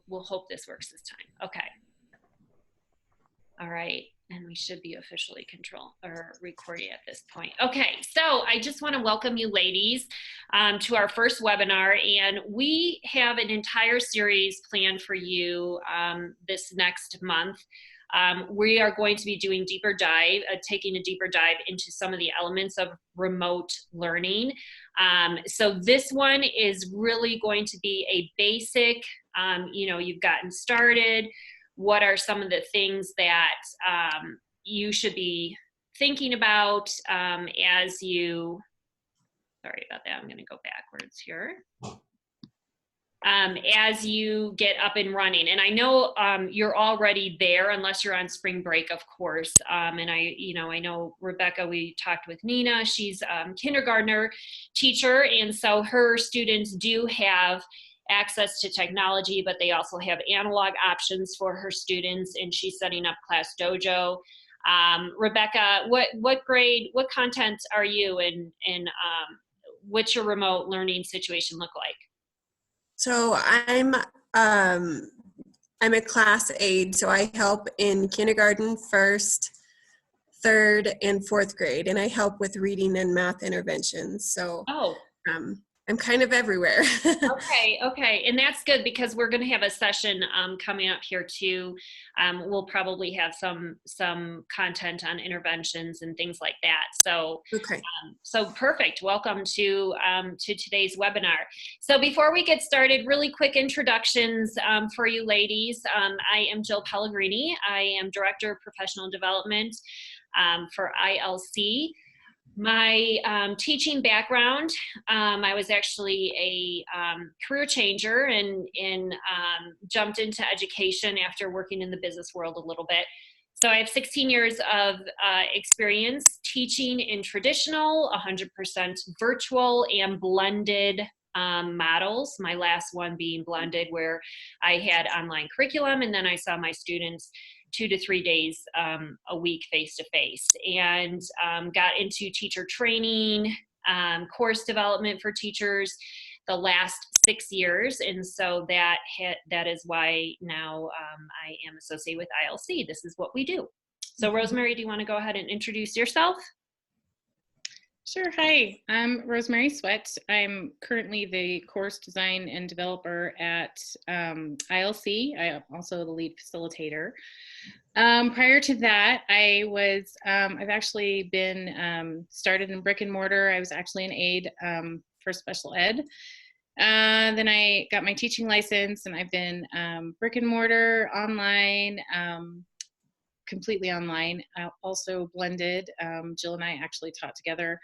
we'll hope this works this time. Okay. All right. And we should be officially recording at this point. Okay, so I just want to welcome you ladies to our first webinar, and we have an entire series planned for you this next month. We are going to be doing taking a deeper dive into some of the elements of remote learning. So this one is really going to be a basic, you've gotten started. What are some of the things that you should be thinking about as you, sorry about that, I'm going to go backwards here. As you get up and running. And I know you're already there unless you're on spring break, of course. And I know Rebecca, we talked with Nina, she's kindergartner teacher. And so her students do have access to technology, but they also have analog options for her students, and she's setting up Class Dojo. Rebecca, what grade, what content are you in, what's your remote learning situation look like? So I'm a class aide, so I help in kindergarten, first, third, and fourth grade, and I help with reading and math interventions. So I'm kind of everywhere. Okay. And that's good because we're going to have a session coming up here too. We'll probably have some content on interventions and things like that. So, okay. So perfect. Welcome to today's webinar. So before we get started, really quick introductions for you ladies. I am Jill Pellegrini. I am Director of Professional Development for ILC. My teaching background, I was actually a career changer and jumped into education after working in the business world a little bit. So I have 16 years of experience teaching in traditional, 100% virtual, and blended models. My last one being blended, where I had online curriculum, and then I saw my students 2 to 3 days a week face-to-face, and got into teacher training, course development for teachers the last 6 years. And so that is why now I am associated with ILC. This is what we do. So Rosemary, do you want to go ahead and introduce yourself? Sure. Hi, I'm Rosemary Sweat. I'm currently the course design and developer at ILC. I am also the lead facilitator. Prior to that, I've actually been started in brick and mortar. I was actually an aide for special ed. Then I got my teaching license, and I've been brick and mortar, online, completely online, also blended. Jill and I actually taught together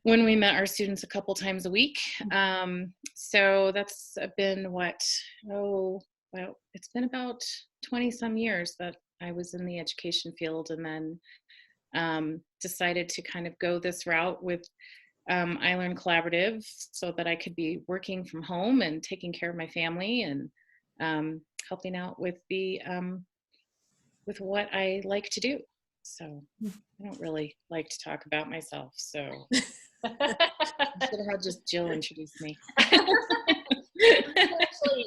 when we met our students a couple times a week. So that's been it's been about 20 some years that I was in the education field, and then decided to kind of go this route with iLearn Collaborative so that I could be working from home and taking care of my family and helping out with with what I like to do. So I don't really like to talk about myself, so I should have just Jill introduce me. Actually,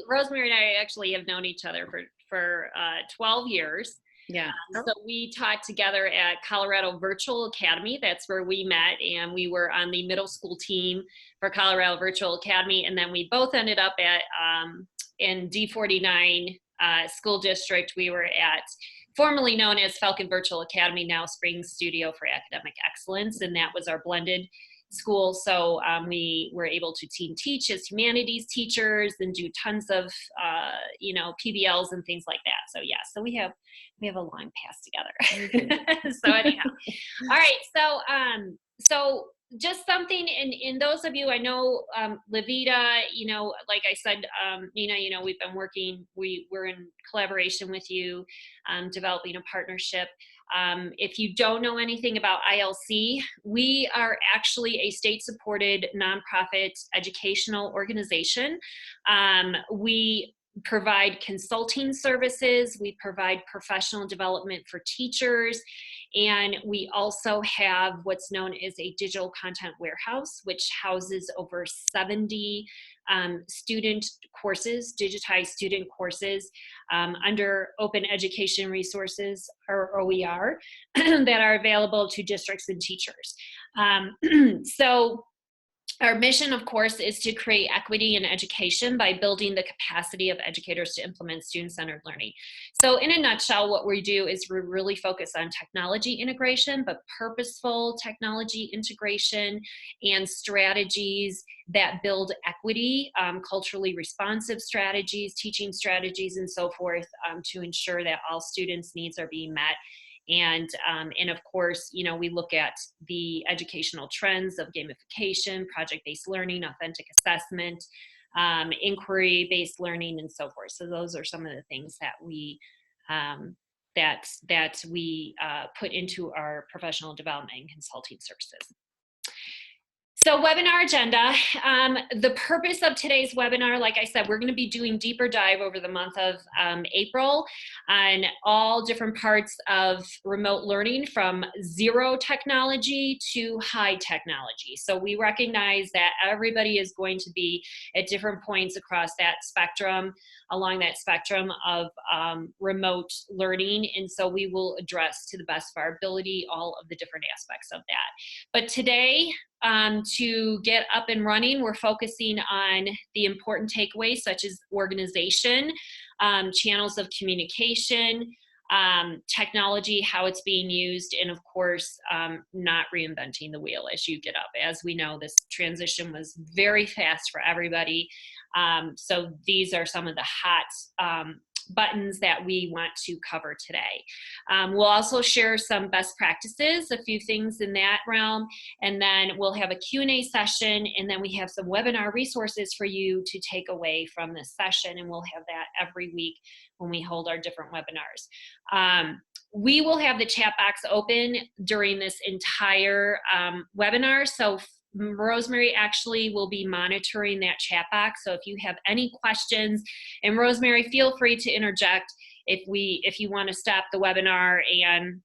Rosemary and I actually have known each other for 12 years. Yeah. So we taught together at Colorado Virtual Academy. That's where we met, and we were on the middle school team for Colorado Virtual Academy. And then we both ended up at in D49 school district. We were at formerly known as Falcon Virtual Academy, now Spring Studio for Academic Excellence, and that was our blended school. So we were able to teach as humanities teachers and do tons of PBLs and things like that. So yeah, so we have a long past together. So anyhow, all right. So just something in those of you, I know Levita, like I said, Nina, we've been working, we're in collaboration with you, developing a partnership. If you don't know anything about ILC, we are actually a state-supported nonprofit educational organization. We provide consulting services. We provide professional development for teachers. And we also have what's known as a digital content warehouse, which houses over 70 student courses, digitized student courses under Open Education Resources, or OER, that are available to districts and teachers. So our mission, of course, is to create equity in education by building the capacity of educators to implement student-centered learning. So in a nutshell, what we do is we really focus on technology integration, but purposeful technology integration and strategies that build equity, culturally responsive strategies, teaching strategies, and so forth, to ensure that all students' needs are being met. And of course, you know, we look at the educational trends of gamification, project-based learning, authentic assessment, inquiry-based learning, and so forth. So those are some of the things that we put into our professional development and consulting services. So webinar agenda, the purpose of today's webinar, like I said, we're going to be doing deeper dive over the month of April on all different parts of remote learning, from zero technology to high technology. So we recognize that everybody is going to be at different points across that spectrum, along that spectrum of remote learning. And so we will address, to the best of our ability, all of the different aspects of that. But today, to get up and running, we're focusing on the important takeaways, such as organization, channels of communication, technology, how it's being used, and of course, not reinventing the wheel as you get up. As we know, this transition was very fast for everybody. So these are some of the hot buttons that we want to cover today. We'll also share some best practices, a few things in that realm, and then we'll have a Q&A session, and then we have some webinar resources for you to take away from this session, and we'll have that every week when we hold our different webinars. We will have the chat box open during this entire webinar, so Rosemary actually will be monitoring that chat box. So if you have any questions, and Rosemary, feel free to interject if you want to stop the webinar and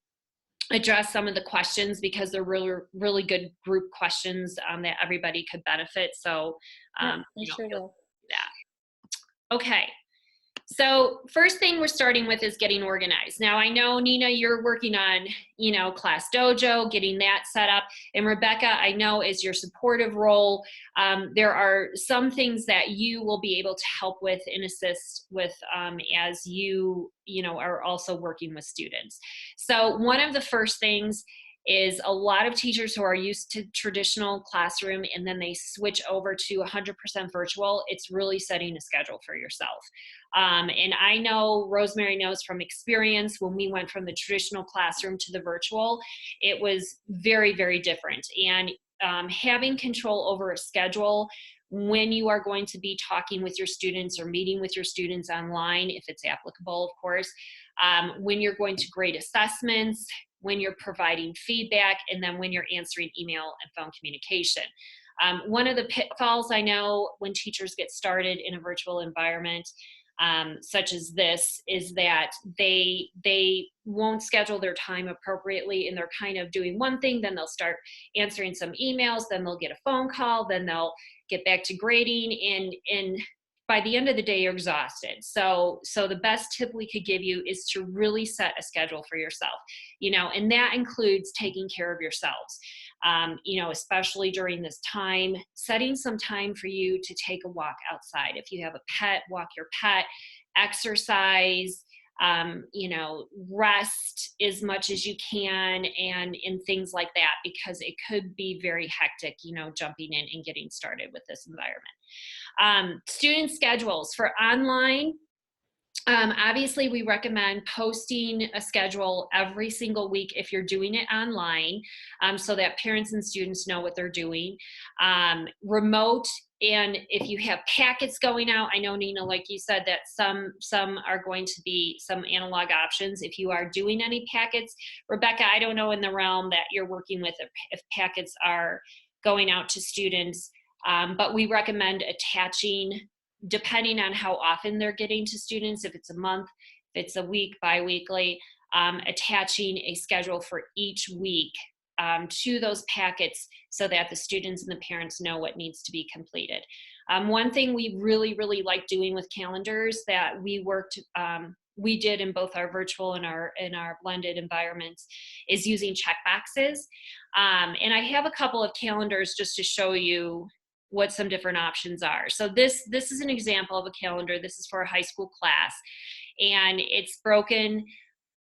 address some of the questions, because they're really good group questions that everybody could benefit. So sure will. Yeah. Okay. So first thing we're starting with is getting organized. Now I know, Nina, you're working on, Class Dojo, getting that set up. And Rebecca, I know, is your supportive role. There are some things that you will be able to help with and assist with as you are also working with students. So one of the first things is a lot of teachers who are used to traditional classroom and then they switch over to 100% virtual. It's really setting a schedule for yourself. And I know, Rosemary knows from experience, when we went from the traditional classroom to the virtual, it was very, very different. And having control over a schedule when you are going to be talking with your students or meeting with your students online, if it's applicable, of course, when you're going to grade assessments, when you're providing feedback, and then when you're answering email and phone communication. One of the pitfalls I know when teachers get started in a virtual environment, such as this, is that they won't schedule their time appropriately, and they're kind of doing one thing, then they'll start answering some emails, then they'll get a phone call, then they'll get back to grading, and by the end of the day, you're exhausted. So the best tip we could give you is to really set a schedule for yourself, and that includes taking care of yourselves, especially during this time, setting some time for you to take a walk outside. If you have a pet, walk your pet, exercise, rest as much as you can, and things like that, because it could be very hectic, jumping in and getting started with this environment. Student schedules for online. Obviously, we recommend posting a schedule every single week if you're doing it online, so that parents and students know what they're doing. Remote, and if you have packets going out, I know, Nina, like you said, that some are going to be some analog options. If you are doing any packets, Rebecca, I don't know in the realm that you're working with if packets are going out to students, but we recommend attaching depending on how often they're getting to students, if it's a month, if it's a week, bi-weekly, attaching a schedule for each week to those packets so that the students and the parents know what needs to be completed. One thing we really, really like doing with calendars that we did in both our virtual and our blended environments is using check boxes. And I have a couple of calendars just to show you what some different options are. So this is an example of a calendar. This is for a high school class, and it's broken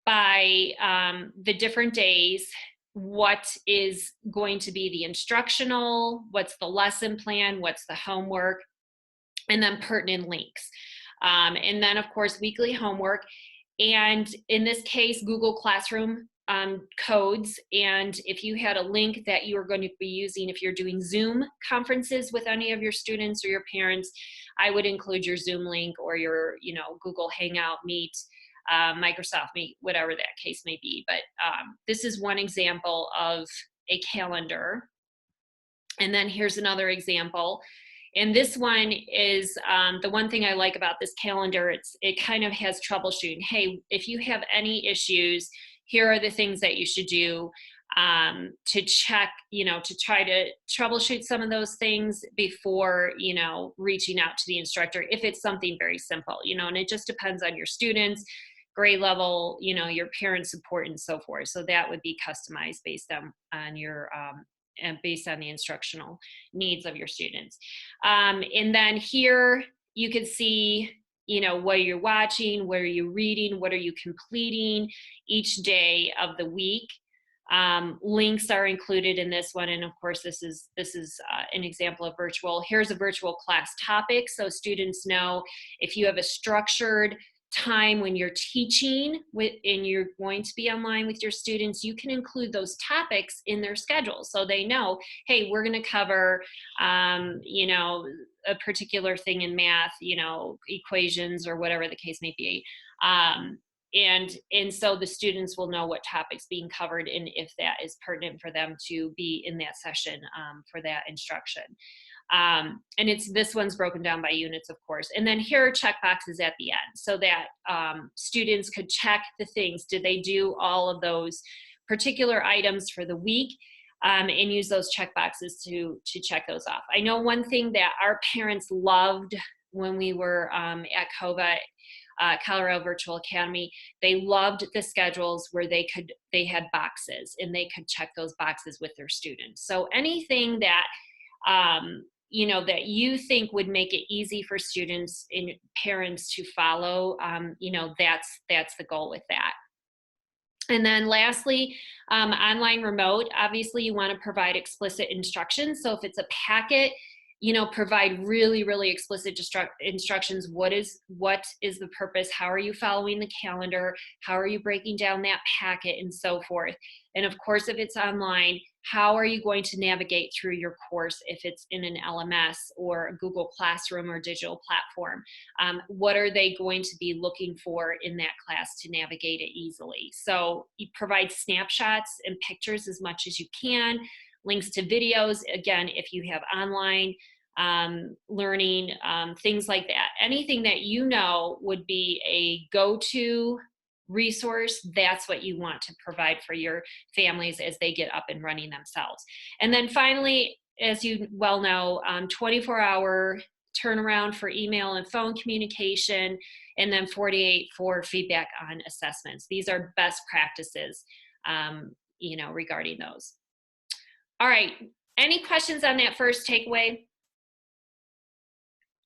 by the different days, what is going to be the instructional, what's the lesson plan, what's the homework, and then pertinent links. And then of course, weekly homework. And in this case, Google Classroom codes. And if you had a link that you are going to be using, if you're doing Zoom conferences with any of your students or your parents, I would include your Zoom link or your, Google Hangout, Meet, Microsoft Meet, whatever that case may be. But this is one example of a calendar. And then here's another example. And this one is the one thing I like about this calendar. It kind of has troubleshooting. Hey, if you have any issues, here are the things that you should do to check, to try to troubleshoot some of those things before, reaching out to the instructor, if it's something very simple, and it just depends on your students, grade level, your parent support and so forth. So that would be customized based on your, and based on the instructional needs of your students. And then here you can see, what you're watching, what are you reading, what are you completing each day of the week. Links are included in this one. And of course, this is an example of virtual. Here's a virtual class topic. So students know if you have a structured time when you're teaching and you're going to be online with your students, you can include those topics in their schedule. So they know, hey, we're going to cover, a particular thing in math, equations or whatever the case may be. And so the students will know what topics being covered and if that is pertinent for them to be in that session for that instruction. And this one's broken down by units, of course. And then here are check boxes at the end so that students could check the things. Did they do all of those particular items for the week? And use those check boxes to check those off. I know one thing that our parents loved when we were at COVA, Colorado Virtual Academy, they loved the schedules where they had boxes and they could check those boxes with their students. So anything that that you think would make it easy for students and parents to follow, that's the goal with that. And then lastly, online remote, obviously you want to provide explicit instructions. So if it's a packet, provide really, really explicit instructions. What is the purpose? How are you following the calendar? How are you breaking down that packet and so forth? And of course, if it's online, how are you going to navigate through your course if it's in an LMS or a Google Classroom or digital platform? What are they going to be looking for in that class to navigate it easily? So you provide snapshots and pictures as much as you can, links to videos, again, if you have online learning, things like that. Anything that would be a go-to resource, that's what you want to provide for your families as they get up and running themselves. And then finally, as you well know, 24-hour turnaround for email and phone communication, and then 48 for feedback on assessments. These are best practices, regarding those. All right, any questions on that first takeaway?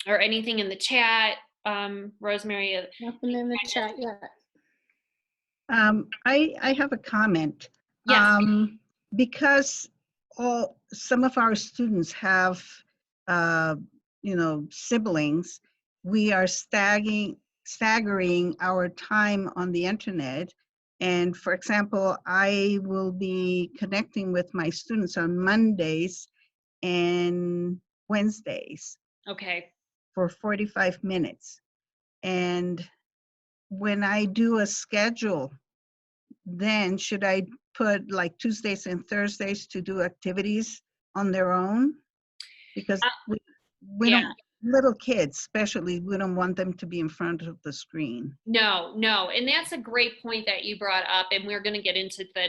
Or anything in the chat, Rosemary? Nothing in the chat yet. I have a comment. Yes. Because some of our students have, siblings, we are staggering our time on the internet. And for example, I will be connecting with my students on Mondays and Wednesdays. Okay. For 45 minutes. And when I do a schedule, then should I put like Tuesdays and Thursdays to do activities on their own? Because we don't little kids, especially, we don't want them to be in front of the screen. No, no. And that's a great point that you brought up. And we're going to get into the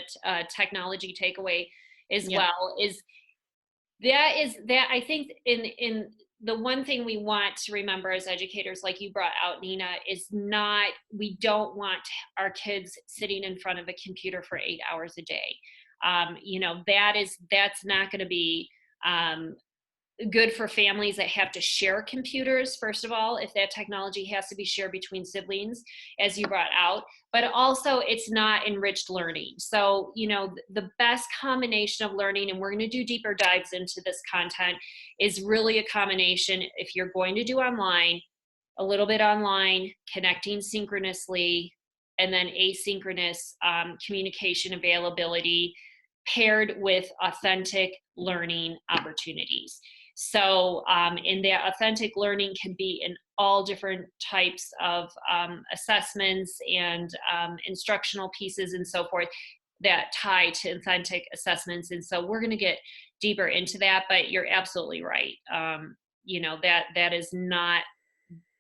technology takeaway as well, is that I think in the one thing we want to remember as educators, like you brought out, Nina, is we don't want our kids sitting in front of a computer for 8 hours a day. You know, that's not going to be good for families that have to share computers, first of all, if that technology has to be shared between siblings, as you brought out, but also it's not enriched learning. So, you know, the best combination of learning, and we're going to do deeper dives into this content, is really a combination. If you're going to do online, a little bit online, connecting synchronously, and then asynchronous communication availability paired with authentic learning opportunities. So, and that authentic learning can be in all different types of assessments and instructional pieces and so forth that tie to authentic assessments. And so we're going to get deeper into that, but you're absolutely right. You know,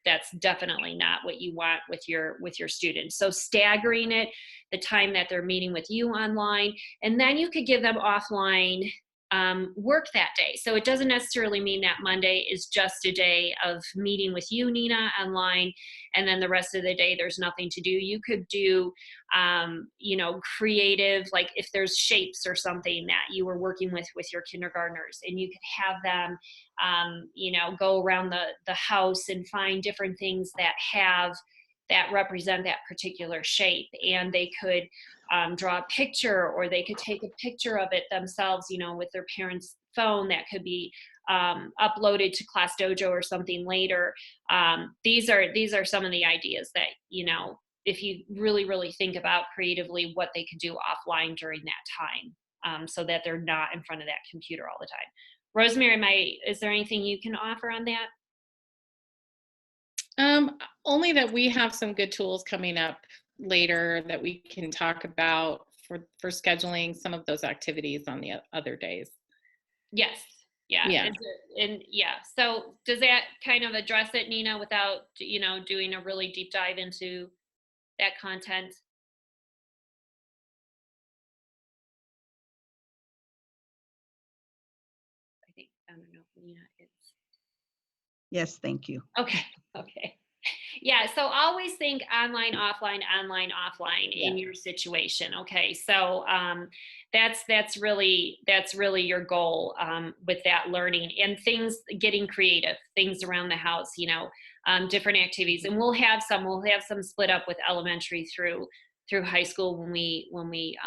that's definitely not what you want with your students. So staggering it, the time that they're meeting with you online, and then you could give them offline work that day. So it doesn't necessarily mean that Monday is just a day of meeting with you, Nina, online, and then the rest of the day there's nothing to do. You could do, you know, creative, like if there's shapes or something that you were working with your kindergartners, and you could have them, you know, go around the house and find different things that represent that particular shape, and they could draw a picture, or they could take a picture of it themselves, you know, with their parents' phone that could be uploaded to Class Dojo or something later. These are some of the ideas that, you know, if you really think about creatively what they could do offline during that time, so that they're not in front of that computer all the time. Rosemary, is there anything you can offer on that? Only that we have some good tools coming up later that we can talk about for scheduling some of those activities on the other days. Yes. Yeah. And yeah. So does that kind of address it, Nina, without, you know, doing a really deep dive into that content? I don't know if Nina is. Yes, thank you. Okay. Yeah, so always think online, offline in your situation. Okay, so that's really your goal with that learning, and things, getting creative, things around the house, you know, different activities, and we'll have some split up with elementary through high school when we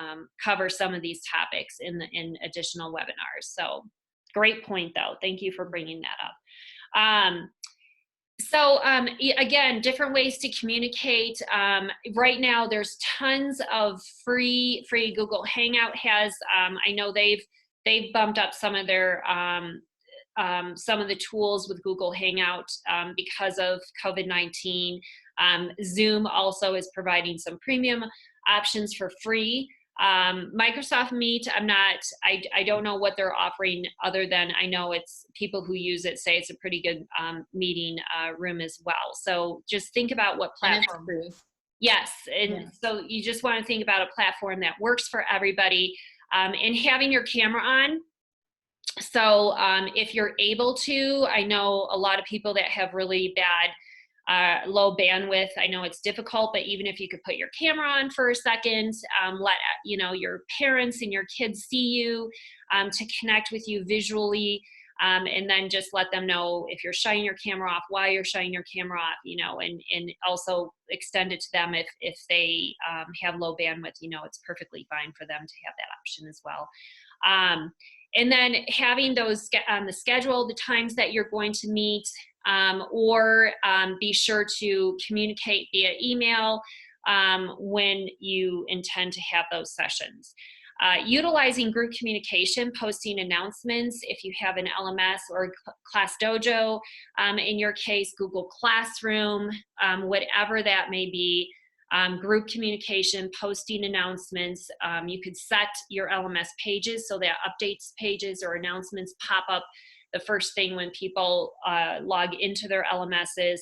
cover some of these topics in additional webinars. So great point though. Thank you for bringing that up. So again, different ways to communicate. Right now, there's tons of free. Google Hangout has. I know they've bumped up some of their some of the tools with Google Hangout because of COVID-19. Zoom also is providing some premium options for free. Microsoft Meet, I don't know what they're offering, other than I know it's people who use it say it's a pretty good meeting room as well. So just think about what platform. Yes, and so you just want to think about a platform that works for everybody, and having your camera on. So if you're able to, I know a lot of people that have really bad low bandwidth. I know it's difficult, but even if you could put your camera on for a second, let you know your parents and your kids see you, to connect with you visually, and then just let them know if you're shutting your camera off, why you're shutting your camera off, you know, and also extend it to them if they have low bandwidth. You know, it's perfectly fine for them to have that option as well. And then having those on the schedule, the times that you're going to meet, or be sure to communicate via email when you intend to have those sessions. Utilizing group communication, posting announcements if you have an LMS or Class Dojo, in your case, Google Classroom, whatever that may be. Group communication, posting announcements. You could set your LMS pages so that updates pages or announcements pop up the first thing when people log into their LMSs.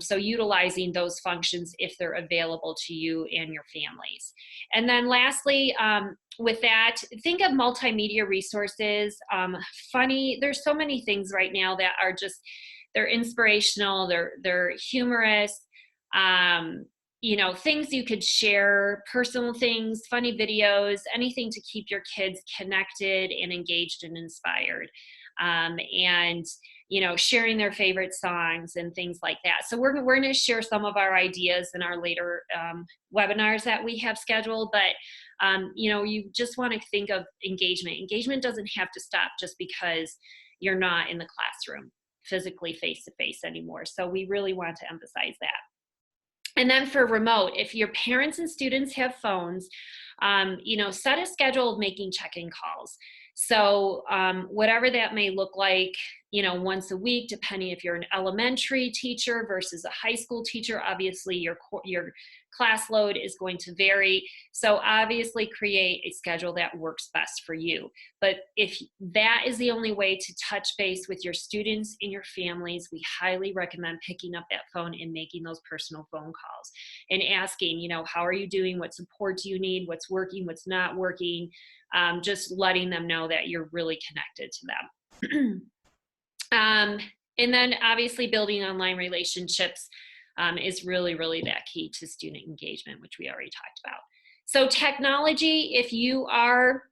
So utilizing those functions if they're available to you and your families. And then lastly, with that, think of multimedia resources. There's so many things right now that are just, they're inspirational, they're humorous, things you could share, personal things, funny videos, anything to keep your kids connected and engaged and inspired. And sharing their favorite songs and things like that. So we're going to share some of our ideas in our later webinars that we have scheduled, but you just want to think of engagement. Engagement doesn't have to stop just because you're not in the classroom physically face-to-face anymore. So we really want to emphasize that. And then for remote, if your parents and students have phones, set a schedule of making check-in calls. So whatever that may look like, once a week, depending if you're an elementary teacher versus a high school teacher, obviously your class load is going to vary. So obviously create a schedule that works best for you. But if that is the only way to touch base with your students and your families, we highly recommend picking up that phone and making those personal phone calls and asking, how are you doing? What support do you need? What's working? What's not working? Just letting them know that you're really connected to them. And then obviously building online relationships is really, really that key to student engagement, which we already talked about. So technology, if you are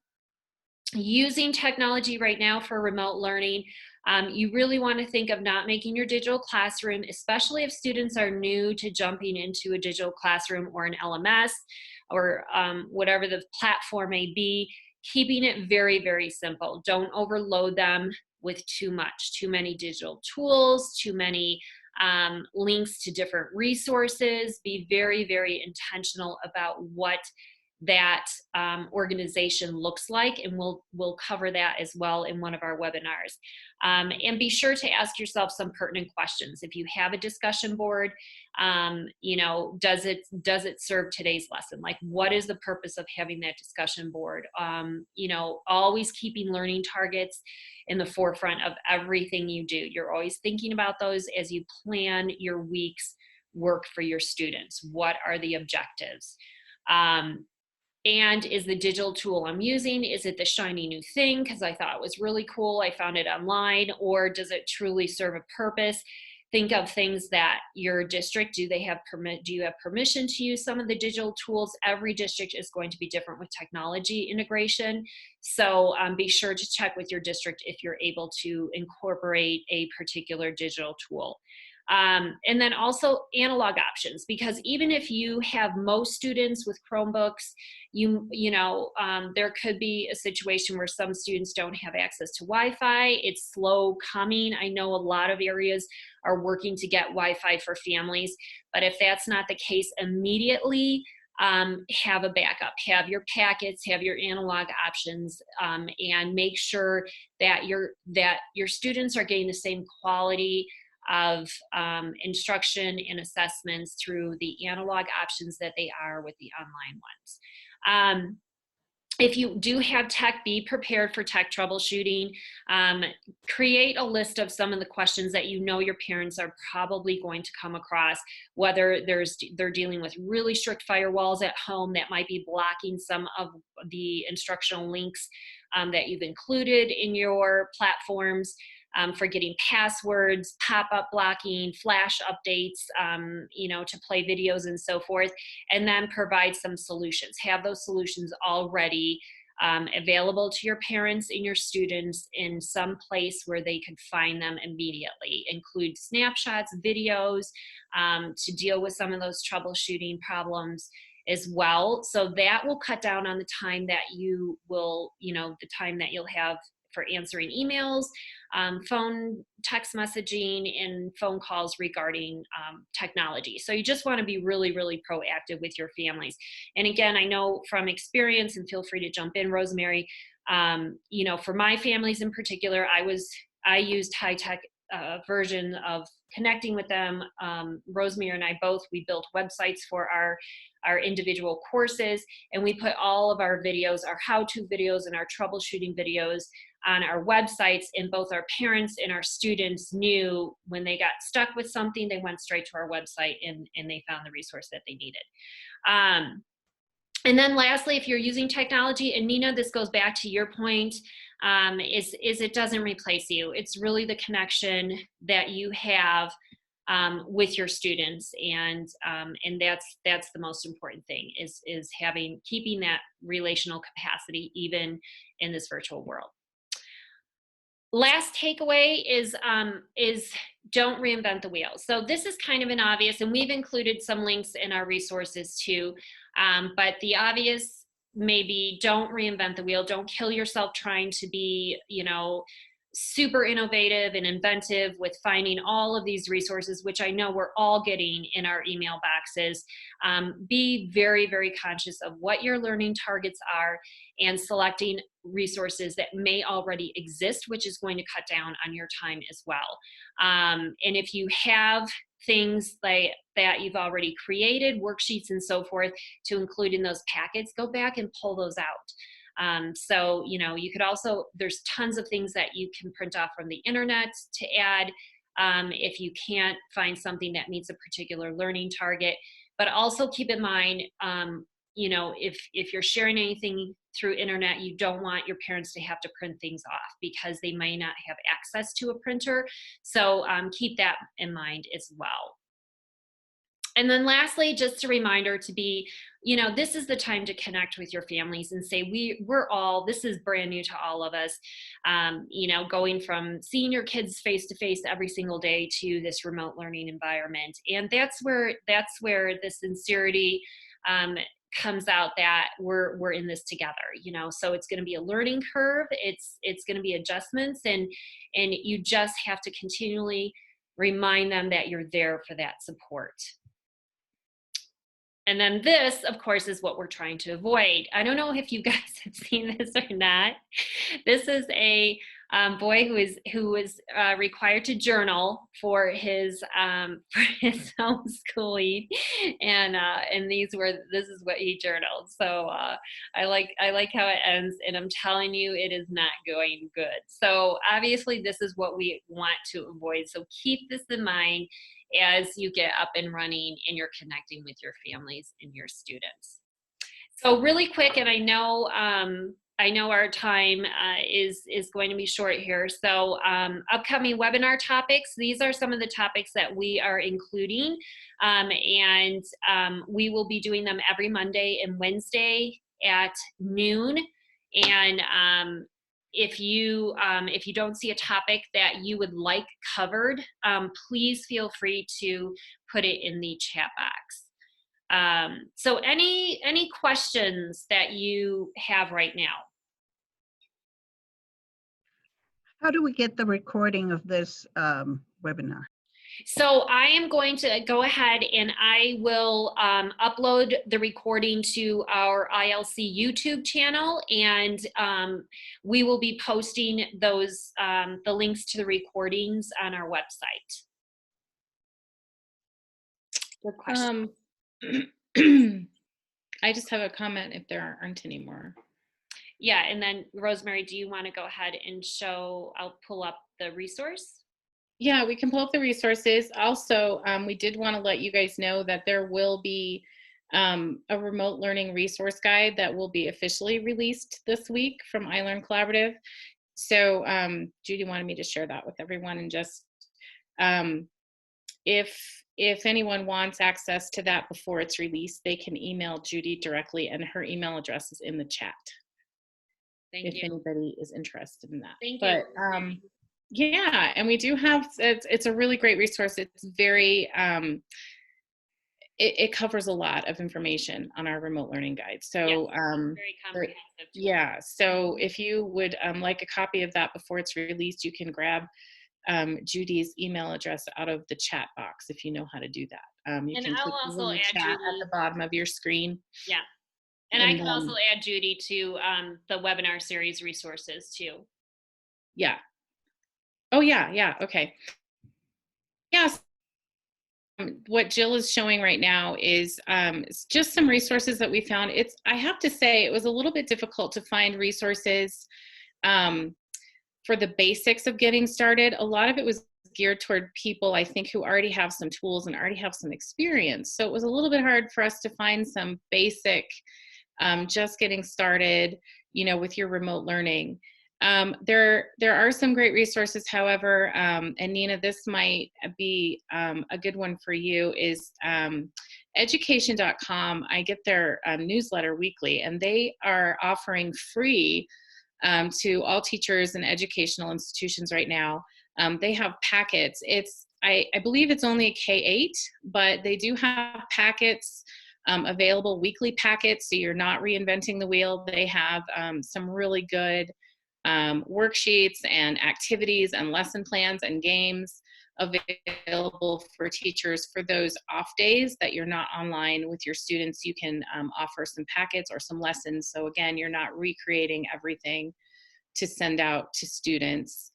using technology right now for remote learning, you really want to think of not making your digital classroom, especially if students are new to jumping into a digital classroom or an LMS or whatever the platform may be, keeping it very, very simple. Don't overload them with too many digital tools, too many links to different resources. Be very, very intentional about what that organization looks like, and we'll cover that as well in one of our webinars. And be sure to ask yourself some pertinent questions. If you have a discussion board, does it serve today's lesson? Like, what is the purpose of having that discussion board? Always keeping learning targets in the forefront of everything you do. You're always thinking about those as you plan your week's work for your students. What are the objectives? And is the digital tool I'm using, is it the shiny new thing because I thought it was really cool, I found it online, or does it truly serve a purpose? Think of things that your district, do you have permission to use some of the digital tools? Every district is going to be different with technology integration. So be sure to check with your district if you're able to incorporate a particular digital tool. And then also analog options, because even if you have most students with Chromebooks, there could be a situation where some students don't have access to Wi-Fi. It's slow coming. I know a lot of areas are working to get Wi-Fi for families, but if that's not the case immediately, have a backup, have your packets, have your analog options, and make sure that your students are getting the same quality of instruction and assessments through the analog options that they are with the online ones. If you do have tech, be prepared for tech troubleshooting. Create a list of some of the questions that your parents are probably going to come across, whether they're dealing with really strict firewalls at home that might be blocking some of the instructional links that you've included in your platforms. Forgetting passwords, pop-up blocking, flash updates, to play videos and so forth, and then provide some solutions. Have those solutions already available to your parents and your students in some place where they can find them immediately. Include snapshots, videos to deal with some of those troubleshooting problems as well. So that will cut down on the time that the time that you'll have for answering emails, phone, text messaging, and phone calls regarding technology. So you just want to be really, really proactive with your families. And again, I know from experience, and feel free to jump in, Rosemary, for my families in particular, I used high-tech version of connecting with them. Rosemary and I both, we built websites for our individual courses, and we put all of our videos, our how-to videos and our troubleshooting videos on our websites, and both our parents and our students knew when they got stuck with something, they went straight to our website and they found the resource that they needed. And then lastly, if you're using technology, and Nina, this goes back to your point, is it doesn't replace you. It's really the connection that you have with your students, and that's the most important thing, is keeping that relational capacity even in this virtual world. Last takeaway is don't reinvent the wheel. So this is kind of an obvious, and we've included some links in our resources too, but the obvious maybe don't reinvent the wheel. Don't kill yourself trying to be, super innovative and inventive with finding all of these resources, which I know we're all getting in our email boxes. Be very, very conscious of what your learning targets are and selecting resources that may already exist, which is going to cut down on your time as well. And if you have things like that you've already created, worksheets and so forth, to include in those packets, go back and pull those out. So, you could also, there's tons of things that you can print off from the internet to add if you can't find something that meets a particular learning target. But also keep in mind, if you're sharing anything through internet, you don't want your parents to have to print things off because they may not have access to a printer. So keep that in mind as well. And then lastly, just a reminder to be, this is the time to connect with your families and say, this is brand new to all of us, going from seeing your kids face to face every single day to this remote learning environment. And that's where the sincerity comes out, that we're in this together, so it's going to be a learning curve. It's going to be adjustments, and you just have to continually remind them that you're there for that support. And then this, of course, is what we're trying to avoid. I don't know if you guys have seen this or not. This is a boy who was required to journal for his homeschooling, and this is what he journaled. So I like how it ends, and I'm telling you, it is not going good. So obviously, this is what we want to avoid. So keep this in mind as you get up and running and you're connecting with your families and your students. So really quick, and I know our time is going to be short here. So upcoming webinar topics, these are some of the topics that we are including, and we will be doing them every Monday and Wednesday at noon. And if you don't see a topic that you would like covered, please feel free to put it in the chat box. So any questions that you have right now? How do we get the recording of this webinar? So I am going to go ahead and I will upload the recording to our ILC YouTube channel, and we will be posting those the links to the recordings on our website. Good question. I just have a comment if there aren't any more. Yeah, and then Rosemary, do you want to go ahead and I'll pull up the resource? Yeah, we can pull up the resources. Also, we did want to let you guys know that there will be a remote learning resource guide that will be officially released this week from iLearn Collaborative. So Judy wanted me to share that with everyone, and just if anyone wants access to that before it's released, they can email Judy directly, and her email address is in the chat. Thank you. If anybody is interested in that. Thank you. Yeah, and we do have, it's a really great resource. It's very, it covers a lot of information on our remote learning guide. So very comprehensive. Yeah, so if you would like a copy of that before it's released, you can grab Judy's email address out of the chat box if you know how to do that. You can I'll click also the add chat Judy at the bottom of your screen. Yeah. And I can also add Judy to the webinar series resources too. Yeah. Oh yeah, okay. Yes. What Jill is showing right now is just some resources that we found. I have to say, it was a little bit difficult to find resources for the basics of getting started. A lot of it was geared toward people, I think, who already have some tools and already have some experience. So it was a little bit hard for us to find some basic, just getting started, with your remote learning. There are some great resources, however, and Nina, this might be a good one for you, is education.com. I get their newsletter weekly, and they are offering free to all teachers and educational institutions right now. They have packets. I believe it's only a K-8, but they do have packets available, weekly packets, so you're not reinventing the wheel. They have some really good worksheets and activities and lesson plans and games available for teachers for those off days that you're not online with your students. You can offer some packets or some lessons. So again, you're not recreating everything to send out to students.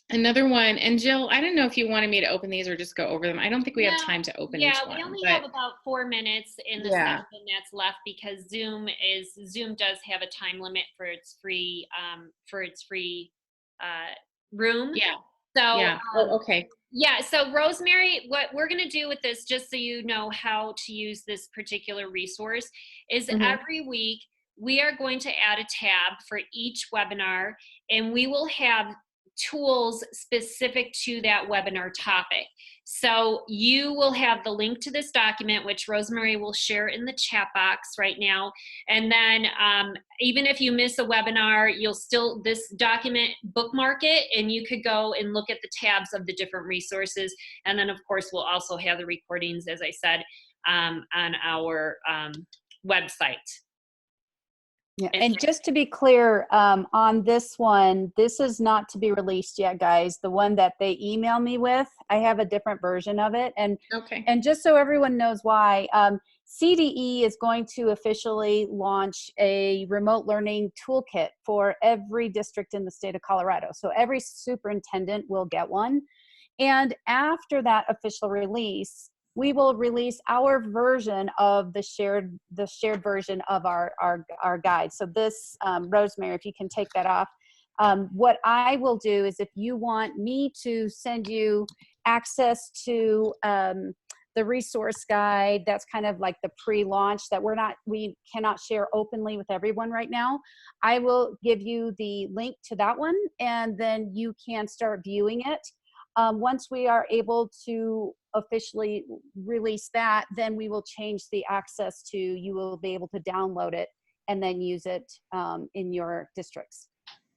Another one, and Jill, I don't know if you wanted me to open these or just go over them. I don't think we have time to open each one. Yeah, we only have about 4 minutes in the session that's left, because Zoom does have a time limit for its free room. Yeah. So yeah. Okay. Yeah, so Rosemary, what we're going to do with this, just so you know how to use this particular resource, is every week we are going to add a tab for each webinar, and we will have tools specific to that webinar topic. So you will have the link to this document, which Rosemary will share in the chat box right now. And then even if you miss a webinar, you'll still, this document, bookmark it, and you could go and look at the tabs of the different resources. And then of course, we'll also have the recordings, as I said, on our website. Yeah, and just to be clear, on this one, this is not to be released yet, guys. The one that they email me with, I have a different version of it. And and just so everyone knows why, CDE is going to officially launch a remote learning toolkit for every district in the state of Colorado. So every superintendent will get one. And after that official release, we will release our version of the shared version of our guide. So this, Rosemary, if you can take that off. What I will do is, if you want me to send you access to the resource guide, that's kind of like the pre-launch that we cannot share openly with everyone right now. I will give you the link to that one, and then you can start viewing it. Once we are able to officially release that, then we will change the access to, you will be able to download it and then use it in your districts,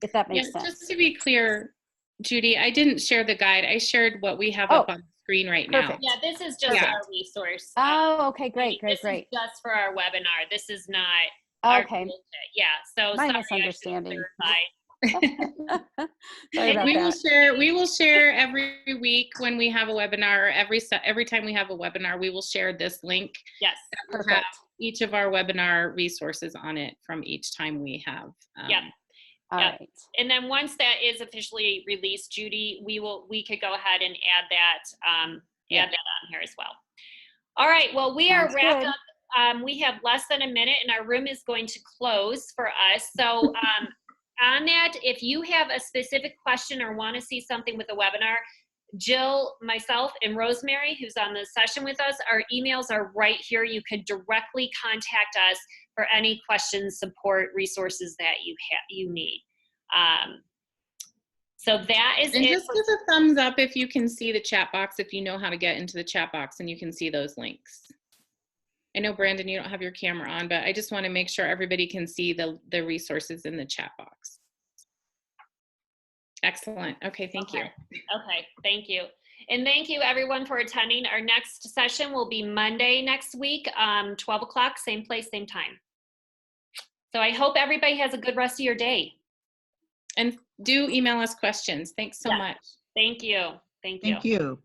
if that makes sense. Just to be clear, Judy, I didn't share the guide. I shared what we have up on the screen right now. Yeah, this is just our resource. Oh, okay, great. This is just for our webinar. This is not okay. Our yeah, so my sorry, misunderstanding. We will share every week when we have a webinar, or every time we have a webinar, we will share this link. Yes, perfect. Each of our webinar resources on it from each time we have. All right. And then once that is officially released, Judy, we could go ahead and add that on here as well. All right. Well, we are wrapped up. We have less than a minute, and our room is going to close for us. So. On that, if you have a specific question or want to see something with the webinar, Jill, myself, and Rosemary, who's on the session with us, our emails are right here. You could directly contact us for any questions, support, resources that you need. So that is it. And just give a thumbs up if you can see the chat box, if you know how to get into the chat box and you can see those links. I know, Brandon, you don't have your camera on, but I just want to make sure everybody can see the resources in the chat box. Excellent. Okay, thank you. Okay, thank you. And thank you, everyone, for attending. Our next session will be Monday next week, 12 o'clock, same place, same time. So I hope everybody has a good rest of your day. And do email us questions. Thanks so much. Thank you. Thank you. Thank you.